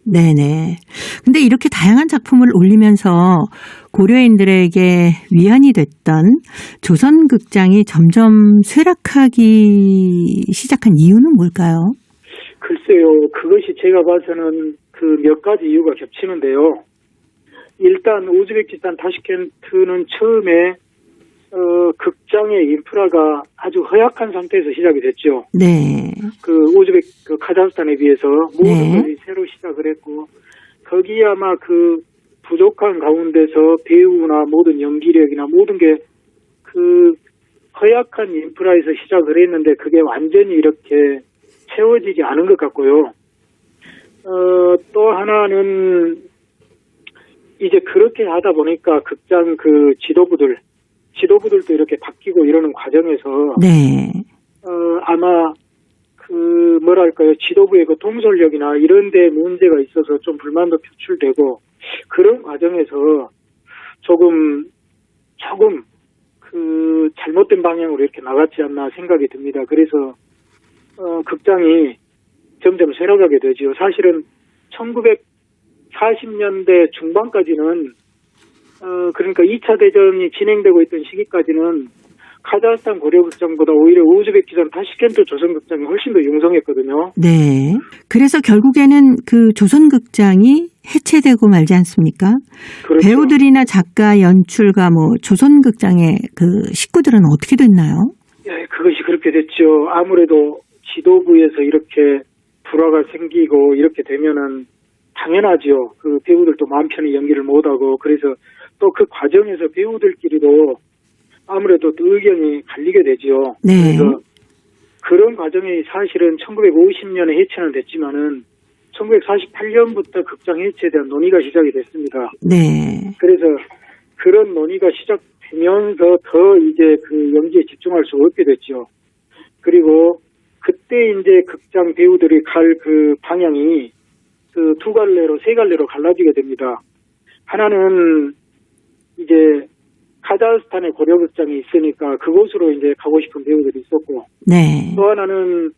네네. 근데 이렇게 다양한 작품을 올리면서 고려인들에게 위안이 됐던 조선극장이 점점 쇠락하기 시작한 이유는 뭘까요? 글쎄요, 그것이 제가 봐서는 그 몇 가지 이유가 겹치는데요. 일단 우즈베키스탄 타시켄트는 처음에 극장의 인프라가 아주 허약한 상태에서 시작이 됐죠. 네. 그 카자흐스탄에 비해서 모든 네. 것이 새로 시작을 했고 거기에 아마 그 부족한 가운데서 배우나 모든 연기력이나 모든 게 그 허약한 인프라에서 시작을 했는데 그게 완전히 이렇게 채워지지 않은 것 같고요. 또 하나는 이제 그렇게 하다 보니까 극장 그 지도부들도 이렇게 바뀌고 이러는 과정에서 네. 아마 그 뭐랄까요 지도부의 그 통솔력이나 이런 데 문제가 있어서 좀 불만도 표출되고 그런 과정에서 조금 그 잘못된 방향으로 이렇게 나갔지 않나 생각이 듭니다. 그래서 극장이 점점 쇠락하게 되지요. 사실은 1940년대 중반까지는 그러니까 2차 대전이 진행되고 있던 시기까지는 카자흐스탄 고려극장보다 오히려 우즈베키스탄 타시켄트 조선극장이 훨씬 더 융성했거든요. 네. 그래서 결국에는 그 조선극장이 해체되고 말지 않습니까? 그렇죠. 배우들이나 작가, 연출가, 조선극장의 그 식구들은 어떻게 됐나요? 예, 그것이 그렇게 됐죠. 아무래도 지도부에서 이렇게 불화가 생기고 이렇게 되면은 당연하죠. 그 배우들도 마음 편히 연기를 못하고 그래서 또 그 과정에서 배우들끼리도 아무래도 또 의견이 갈리게 되죠. 네. 그래서 그런 과정이 사실은 1950년에 해체는 됐지만은 1948년부터 극장 해체에 대한 논의가 시작이 됐습니다. 네. 그래서 그런 논의가 시작되면서 더 이제 그 연기에 집중할 수 없게 됐죠. 그리고 그때 이제 극장 배우들이 갈 그 방향이 그 두 갈래로 세 갈래로 갈라지게 됩니다. 하나는 이제 카자흐스탄의 고려극장이 있으니까 그곳으로 이제 가고 싶은 배우들이 있었고 네. 또 하나는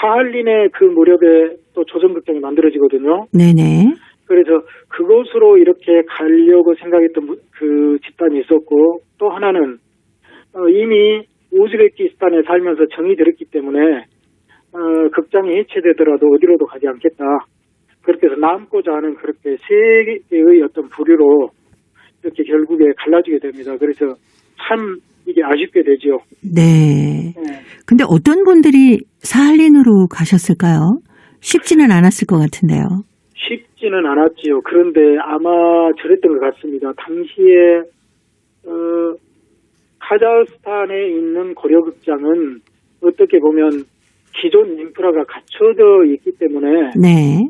사할린의 그 무렵에 또 조선극장이 만들어지거든요. 네네. 그래서 그곳으로 이렇게 가려고 생각했던 그 집단이 있었고 또 하나는 이미 우즈베키스탄에 살면서 정이 들었기 때문에 극장이 해체되더라도 어디로도 가지 않겠다. 그렇게 해서 남고자 하는 그렇게 세 개의 어떤 부류로 이렇게 결국에 갈라지게 됩니다. 그래서 참 이게 아쉽게 되죠. 네. 네. 근데 어떤 분들이 사할린으로 가셨을까요? 쉽지는 않았을 것 같은데요. 쉽지는 않았지요. 그런데 아마 저랬던 것 같습니다. 당시에 카자흐스탄에 있는 고려극장은 어떻게 보면 기존 인프라가 갖춰져 있기 때문에 네.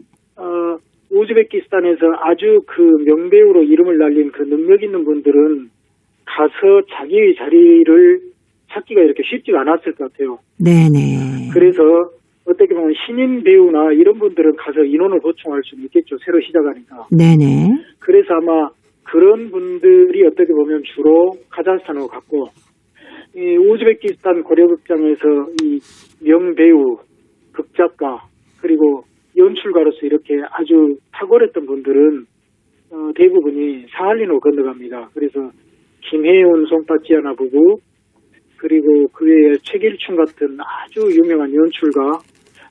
우즈베키스탄에서 아주 그 명배우로 이름을 날린 그 능력 있는 분들은 가서 자기의 자리를 찾기가 이렇게 쉽지가 않았을 것 같아요. 네네. 그래서 어떻게 보면 신인 배우나 이런 분들은 가서 인원을 보충할 수는 있겠죠. 새로 시작하니까. 네네. 그래서 아마 그런 분들이 어떻게 보면 주로 카자흐스탄으로 갔고, 이 우즈베키스탄 고려극장에서 이 명배우, 극작가, 그리고 연출가로서 이렇게 아주 탁월했던 분들은 대부분이 사할린으로 건너갑니다. 그래서 김혜운, 송파찌아나 부부, 그리고 그 외에 최길춘 같은 아주 유명한 연출가,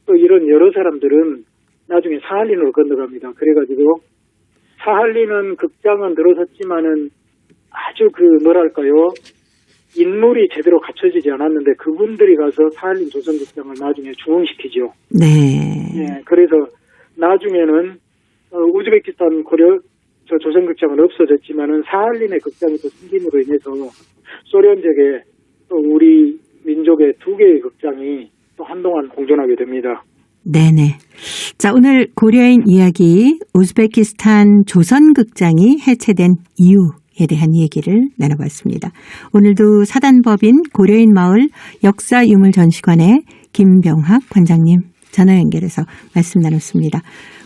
또 이런 여러 사람들은 나중에 사할린으로 건너갑니다. 그래가지고 사할린은 극장은 늘어섰지만은 아주 뭐랄까요, 인물이 제대로 갖춰지지 않았는데 그분들이 가서 사할린 조선극장을 나중에 중흥시키죠. 네. 예, 그래서 나중에는 우즈베키스탄 조선극장은 없어졌지만은 사할린의 극장이 또 생김으로 인해서 소련적에 또 우리 민족의 두 개의 극장이 또 한동안 공존하게 됩니다. 네네. 자, 오늘 고려인 이야기 우즈베키스탄 조선극장이 해체된 이유에 대한 얘기를 나눠봤습니다. 오늘도 사단법인 고려인 마을 역사유물전시관의 김병학 관장님 전화 연결해서 말씀 나눴습니다.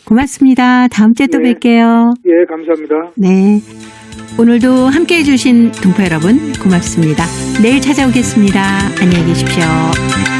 고맙습니다. 다음 주에 또 네. 뵐게요. 예, 감사합니다. 네. 오늘도 함께해 주신 동포 여러분 고맙습니다. 내일 찾아오겠습니다. 안녕히 계십시오.